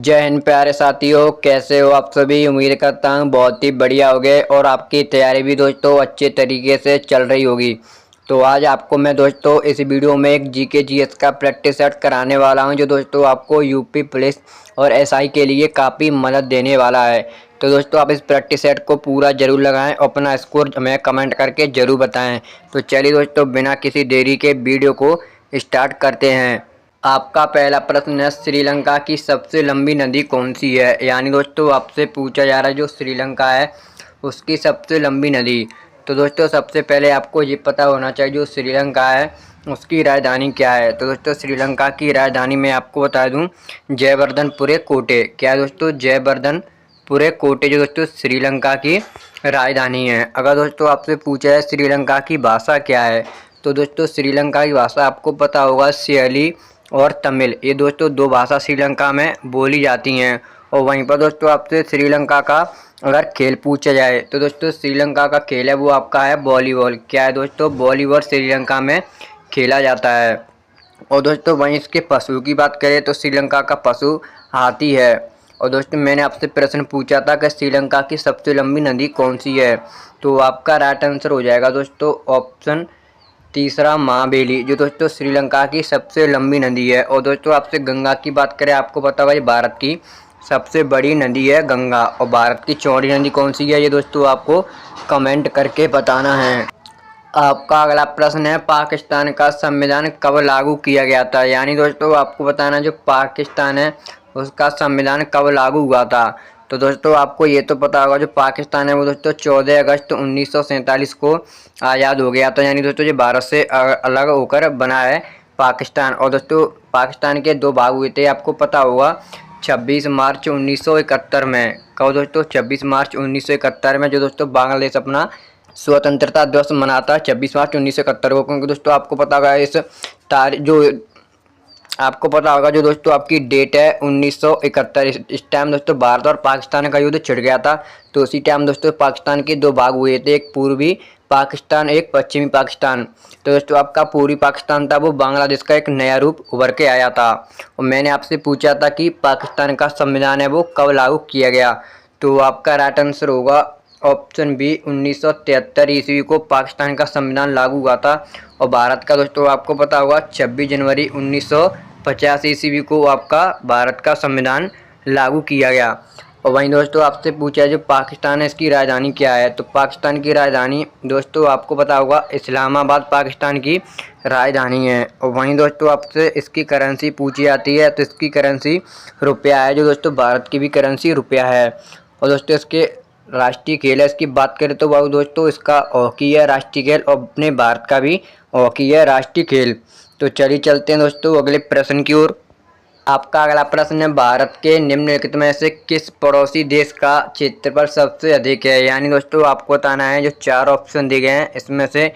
जय हिंद प्यारे साथियों, कैसे हो आप सभी। उम्मीद करता हूँ बहुत ही बढ़िया होगे और आपकी तैयारी भी दोस्तों अच्छे तरीके से चल रही होगी। तो आज आपको मैं दोस्तों इस वीडियो में एक जीके जीएस का प्रैक्टिस सेट कराने वाला हूँ, जो दोस्तों आपको यूपी पुलिस और एसआई के लिए काफ़ी मदद देने वाला है। तो दोस्तों आप इस प्रैक्टिस सेट को पूरा ज़रूर लगाएं और अपना स्कोर हमें कमेंट करके ज़रूर बताएं। तो चलिए दोस्तों, बिना किसी देरी के वीडियो को स्टार्ट करते हैं। आपका पहला प्रश्न है, श्रीलंका की सबसे लंबी नदी कौन सी है। यानी दोस्तों आपसे पूछा जा रहा है जो श्रीलंका है उसकी सबसे लंबी नदी। तो दोस्तों सबसे पहले आपको ये पता होना चाहिए जो श्रीलंका है उसकी राजधानी क्या है। तो दोस्तों श्रीलंका की राजधानी मैं आपको बता दूं, जयवर्धनपुरे कोटे। क्या है दोस्तों, जयवर्धनपुरे कोटे जो दोस्तों श्रीलंका की राजधानी है। अगर दोस्तों आपसे पूछा है श्रीलंका की भाषा क्या है, तो दोस्तों श्रीलंका की भाषा आपको पता होगा सियली और तमिल। ये दोस्तों दो भाषा श्रीलंका में बोली जाती हैं। और वहीं पर दोस्तों आपसे श्रीलंका का अगर खेल पूछा जाए तो दोस्तों श्रीलंका का खेल है वो आपका है वॉलीबॉल। क्या है दोस्तों, वॉलीबॉल श्रीलंका में खेला जाता है। और दोस्तों वहीं इसके पशु की बात करें तो श्रीलंका का पशु हाथी है। और दोस्तों मैंने आपसे प्रश्न पूछा था कि श्रीलंका की सबसे लंबी नदी कौन सी है, तो आपका राइट आंसर हो जाएगा दोस्तों ऑप्शन तीसरा महाबेली, जो दोस्तों श्रीलंका की सबसे लंबी नदी है। और दोस्तों आपसे गंगा की बात करें, आपको पता होगा ये भारत की सबसे बड़ी नदी है गंगा। और भारत की चौड़ी नदी कौन सी है, ये दोस्तों आपको कमेंट करके बताना है। आपका अगला प्रश्न है, पाकिस्तान का संविधान कब लागू किया गया था। यानी दोस्तों आपको बताना जो पाकिस्तान है उसका संविधान कब लागू हुआ था। तो दोस्तों आपको ये तो पता होगा जो पाकिस्तान है वो दोस्तों 14 अगस्त 1947 को आज़ाद हो गया था। यानी दोस्तों ये भारत से अलग होकर बना है पाकिस्तान। और दोस्तों पाकिस्तान के दो भाग हुए थे, आपको पता होगा 26 मार्च 1971 में। कब दोस्तों, 26 मार्च 1971 में जो दोस्तों बांग्लादेश अपना स्वतंत्रता दिवस मनाता है 26 मार्च 1971 को। क्योंकि दोस्तों आपको पता होगा इस तारीख जो आपको पता होगा जो दोस्तों आपकी डेट है 1971। इस टाइम दोस्तों भारत और पाकिस्तान का युद्ध छिड़ गया था। तो उसी टाइम दोस्तों पाकिस्तान के दो भाग हुए थे, एक पूर्वी पाकिस्तान एक पश्चिमी पाकिस्तान। तो दोस्तों आपका पूर्वी पाकिस्तान था वो बांग्लादेश का एक नया रूप उभर के आया था। और मैंने आपसे पूछा था कि पाकिस्तान का संविधान है वो कब लागू किया गया, तो आपका राइट आंसर होगा ऑप्शन बी 1973 ईस्वी को पाकिस्तान का संविधान लागू हुआ था। और भारत का दोस्तों आपको पता होगा 26 जनवरी 1950 ईस्वी को आपका भारत का संविधान लागू किया गया। और वहीं दोस्तों आपसे पूछा जो पाकिस्तान है इसकी राजधानी क्या है, तो पाकिस्तान की राजधानी दोस्तों आपको पता होगा इस्लामाबाद पाकिस्तान की राजधानी है। और वहीं दोस्तों आपसे इसकी करेंसी पूछी जाती है, तो इसकी करेंसी रुपया है, जो दोस्तों भारत की भी करेंसी रुपया है। और दोस्तों इसके राष्ट्रीय खेल है इसकी बात करें तो वो दोस्तों इसका हॉकी है राष्ट्रीय खेल, और अपने भारत का भी हॉकी है राष्ट्रीय खेल। तो चलिए चलते हैं दोस्तों अगले प्रश्न की ओर। आपका अगला प्रश्न है, भारत के निम्नलिखित में से किस पड़ोसी देश का क्षेत्रफल सबसे अधिक है। यानी दोस्तों आपको बताना है जो चार ऑप्शन दिए गए हैं इसमें से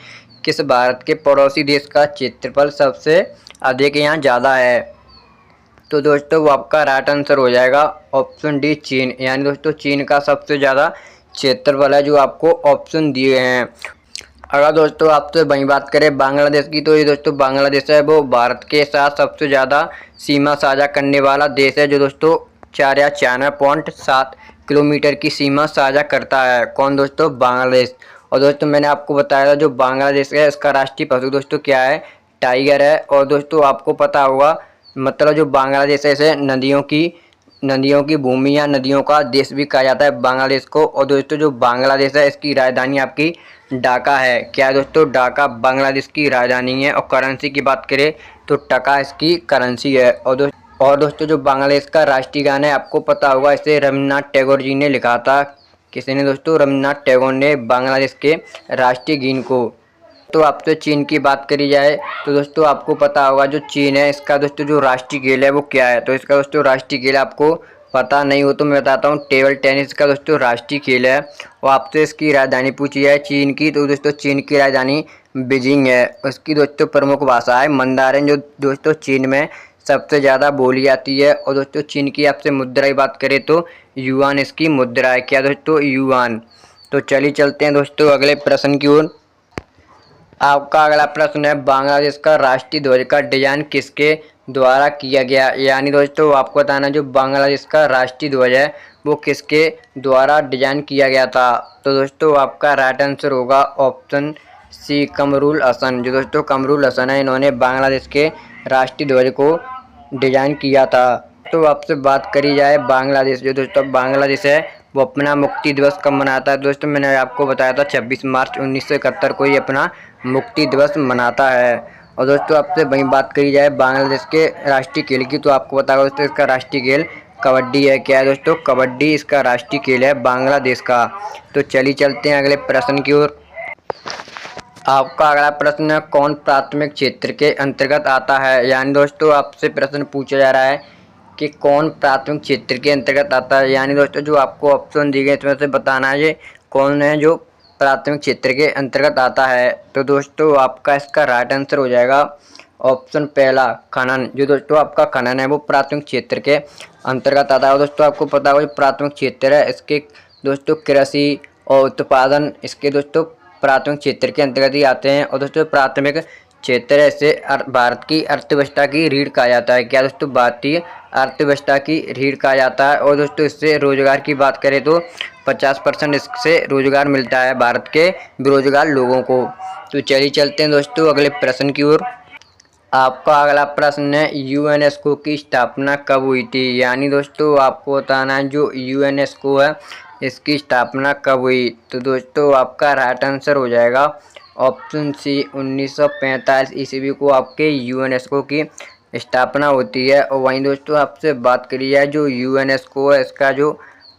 किस भारत के पड़ोसी देश का क्षेत्रफल सबसे अधिक यहाँ ज़्यादा है। तो दोस्तों वो आपका राइट आंसर हो जाएगा ऑप्शन डी चीन। यानी दोस्तों चीन का सबसे ज़्यादा क्षेत्रफल है जो आपको ऑप्शन दिए हैं। अगर दोस्तों आपसे वही बात करें बांग्लादेश की, तो ये दोस्तों बांग्लादेश है वो भारत के साथ सबसे ज़्यादा सीमा साझा करने वाला देश है, जो दोस्तों 496.7 किलोमीटर की सीमा साझा करता है। कौन दोस्तों, बांग्लादेश। और दोस्तों मैंने आपको बताया था जो बांग्लादेश है इसका राष्ट्रीय पशु दोस्तों क्या है, टाइगर है। और दोस्तों आपको पता होगा मतलब जो बांग्लादेश है इसे नदियों की भूमि या नदियों का देश भी कहा जाता है बांग्लादेश को। और दोस्तों जो बांग्लादेश है इसकी राजधानी आपकी ढाका है। क्या है दोस्तों, ढाका बांग्लादेश की राजधानी है। और करेंसी की बात करें तो टका इसकी करेंसी है। और दोस्तों जो बांग्लादेश का राष्ट्रीय गान है आपको पता होगा इसे रविन्द्रनाथ टैगोर जी ने लिखा था। किसी ने दोस्तों, रविन्द्रनाथ टैगोर ने बांग्लादेश के राष्ट्रीय गीत को। तो आपसे चीन की बात करी जाए तो दोस्तों आपको पता होगा जो चीन है इसका दोस्तों जो राष्ट्रीय खेल है वो क्या है। तो इसका दोस्तों राष्ट्रीय खेल आपको पता नहीं हो तो मैं बताता हूँ, टेबल टेनिस का दोस्तों राष्ट्रीय खेल है। और आपसे इसकी राजधानी पूछी जाए चीन की, तो दोस्तों चीन की राजधानी बीजिंग है। उसकी दोस्तों प्रमुख भाषा है मंदारिन, जो दोस्तों चीन में सबसे ज़्यादा बोली जाती है। और दोस्तों चीन की आपसे मुद्रा की बात करें तो युआन इसकी मुद्रा है। क्या दोस्तों, युआन। तो चलिए चलते हैं दोस्तों अगले प्रश्न की ओर। आपका अगला प्रश्न है, बांग्लादेश का राष्ट्रीय ध्वज का डिजाइन किसके द्वारा किया गया। यानी दोस्तों आपको बताना जो बांग्लादेश का राष्ट्रीय ध्वज है वो किसके द्वारा डिजाइन किया गया था। तो दोस्तों आपका राइट आंसर होगा ऑप्शन सी कमरुल हसन। जो दोस्तों कमरुल हसन है इन्होंने बांग्लादेश के राष्ट्रीय ध्वज को डिजाइन किया था। तो आपसे बात करी जाए बांग्लादेश, जो दोस्तों बांग्लादेश है वो अपना मुक्ति दिवस कब मनाता है। दोस्तों मैंने आपको बताया था 26 मार्च 1971 को ही अपना मुक्ति दिवस मनाता है। और दोस्तों आपसे वहीं बात करी जाए बांग्लादेश के राष्ट्रीय खेल की, तो आपको पता होगा दोस्तों इसका राष्ट्रीय खेल कबड्डी है। क्या है दोस्तों, कबड्डी इसका राष्ट्रीय खेल है बांग्लादेश का। तो चलिए चलते हैं अगले प्रश्न की ओर। आपका अगला प्रश्न कौन प्राथमिक क्षेत्र के अंतर्गत आता है। यानी दोस्तों आपसे प्रश्न पूछा जा रहा है कि कौन प्राथमिक क्षेत्र के अंतर्गत आता है। यानी दोस्तों जो आपको ऑप्शन दिए गए इसमें से बताना है ये कौन है जो प्राथमिक क्षेत्र के अंतर्गत आता है। तो दोस्तों आपका इसका राइट आंसर हो जाएगा ऑप्शन पहला खनन। जो दोस्तों आपका खनन है वो प्राथमिक क्षेत्र के अंतर्गत आता है। दोस्तों आपको पता होगा जो प्राथमिक क्षेत्र है इसके दोस्तों कृषि और उत्पादन इसके दोस्तों प्राथमिक क्षेत्र के अंतर्गत ही आते हैं। और दोस्तों प्राथमिक क्षेत्र ऐसे भारत की अर्थव्यवस्था की रीढ़ कहा जाता है। क्या दोस्तों, भारतीय अर्थव्यवस्था की रीढ़ कहा जाता है। और दोस्तों इससे रोजगार की बात करें तो 50% इससे रोजगार मिलता है भारत के बेरोजगार लोगों को। तो चलिए चलते हैं दोस्तों अगले प्रश्न की ओर। आपका अगला प्रश्न है यूनेस्को की स्थापना कब हुई थी। यानी दोस्तों आपको बताना है जो यूनेस्को है इसकी स्थापना कब हुई। तो दोस्तों आपका राइट आंसर हो जाएगा ऑप्शन सी 1945 ईस्वी को आपके यूनेस्को की स्थापना होती है। और वहीं दोस्तों आपसे बात करी जाए जो यूनेस्को है इसका जो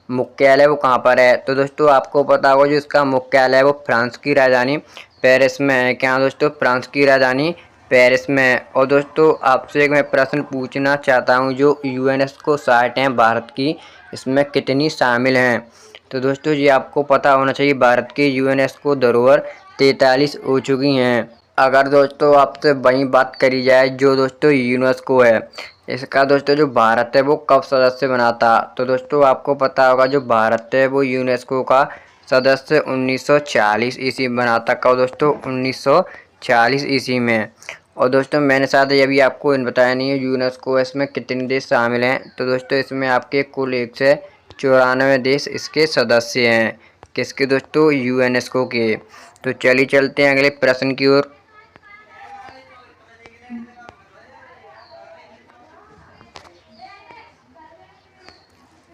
मुख्यालय वो कहाँ पर है। तो दोस्तों आपको पता होगा जो इसका मुख्यालय है वो फ्रांस की राजधानी पेरिस में है। क्या दोस्तों, फ्रांस की राजधानी पेरिस में है। और दोस्तों आपसे एक मैं प्रश्न पूछना चाहता हूँ जो यूनेस्को साइट हैं भारत की इसमें कितनी शामिल हैं। तो दोस्तों ये आपको पता होना चाहिए भारत की यूनेस्को धरोहर 43 हो चुकी हैं। अगर दोस्तों आपसे वहीं बात करी जाए जो दोस्तों यूनेस्को है इसका दोस्तों जो भारत है वो कब सदस्य बना था। तो दोस्तों आपको पता होगा जो भारत है वो यूनेस्को का सदस्य 1940 ईस्वी बना था। कब दोस्तों, 1940 ईस्वी में। और दोस्तों मैंने साथ ये भी आपको बताया नहीं है यूनेस्को इसमें कितने देश शामिल हैं। तो दोस्तों इसमें आपके कुल 194 देश इसके सदस्य हैं। किसके दोस्तों, यूनेस्को के। तो चलिए चलते हैं अगले प्रश्न की ओर।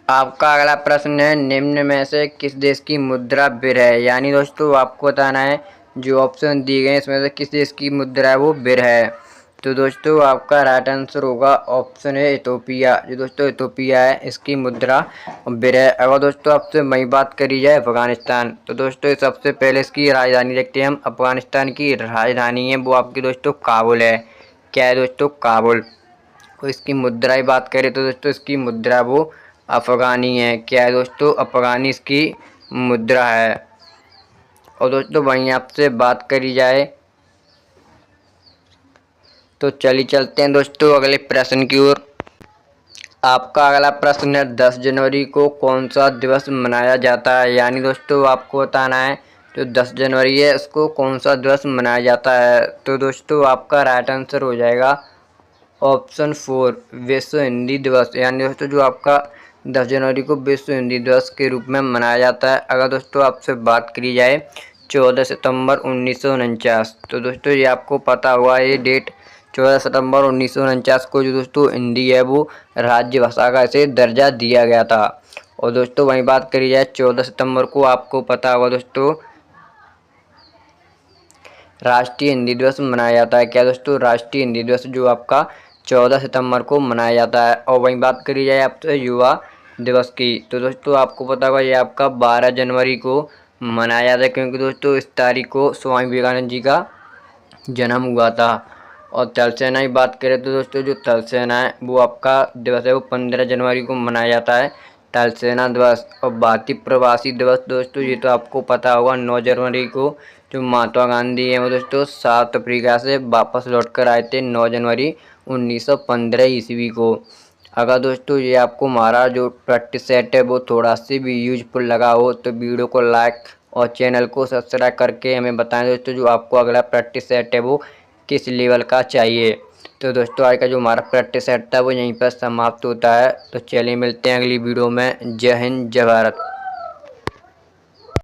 आपका अगला प्रश्न है निम्न में से किस देश की मुद्रा बिर है। यानी दोस्तों आपको बताना है जो ऑप्शन दिए गए इसमें से किस देश की मुद्रा है वो बिर है। तो दोस्तों आपका राइट आंसर होगा ऑप्शन है इथोपिया। जो दोस्तों इथोपिया है इसकी मुद्रा बिर है। अगर दोस्तों आपसे वही बात करी जाए अफगानिस्तान, तो दोस्तों सबसे पहले इसकी राजधानी देखते हैं हम। अफगानिस्तान की राजधानी है वो आपकी दोस्तों काबुल है। क्या है दोस्तों, काबुल। और इसकी मुद्रा की बात करें तो दोस्तों इसकी मुद्रा वो अफगानी है। क्या है दोस्तों, अफगानी इसकी मुद्रा है। और दोस्तों वहीं आपसे बात करी जाए तो चलिए चलते हैं दोस्तों अगले प्रश्न की ओर। आपका अगला प्रश्न है 10 जनवरी को कौन सा दिवस मनाया जाता है। यानी दोस्तों आपको बताना है जो 10 जनवरी है इसको कौन सा दिवस मनाया जाता है। तो दोस्तों आपका राइट आंसर हो जाएगा ऑप्शन 4 विश्व हिंदी दिवस। यानी दोस्तों जो आपका 10 जनवरी को विश्व हिंदी दिवस के रूप में मनाया जाता है। अगर दोस्तों आपसे बात करी जाए 14 सितंबर 1949, तो दोस्तों ये आपको पता होगा ये डेट 14 सितंबर 1949 को जो दोस्तों हिंदी है वो राज्य भाषा का इसे दर्जा दिया गया था। और दोस्तों वहीं बात करी जाए 14 सितंबर को आपको पता होगा दोस्तों राष्ट्रीय हिंदी दिवस मनाया जाता है। क्या दोस्तों, राष्ट्रीय हिंदी दिवस जो आपका 14 सितंबर को मनाया जाता है। और वहीं बात करी जाए आपसे युवा दिवस की, तो दोस्तों आपको पता होगा ये आपका 12 जनवरी को मनाया जाता है क्योंकि दोस्तों इस तारीख को स्वामी विवेकानंद जी का जन्म हुआ था। और थल सेना की बात करें तो दोस्तों जो थल सेना है वो आपका दिवस है वो 15 जनवरी को मनाया जाता है, थल सेना दिवस। और भारतीय प्रवासी दिवस दोस्तों ये तो आपको पता होगा 9 जनवरी को जो महात्मा गांधी है वो दोस्तों साउथ अफ्रीका से वापस लौट कर आए थे 9 जनवरी 1915 ईस्वी को। अगर दोस्तों ये आपको हमारा जो प्रैक्टिस सेट है वो थोड़ा सी भी यूजफुल लगा हो तो वीडियो को लाइक और चैनल को सब्सक्राइब करके हमें बताएं दोस्तों जो आपको अगला प्रैक्टिस सेट है वो किस लेवल का चाहिए। तो दोस्तों आज का जो हमारा प्रैक्टिस सेट था वो यहीं पर समाप्त होता है। तो चलिए मिलते हैं अगली वीडियो में। जय हिंद, जय भारत।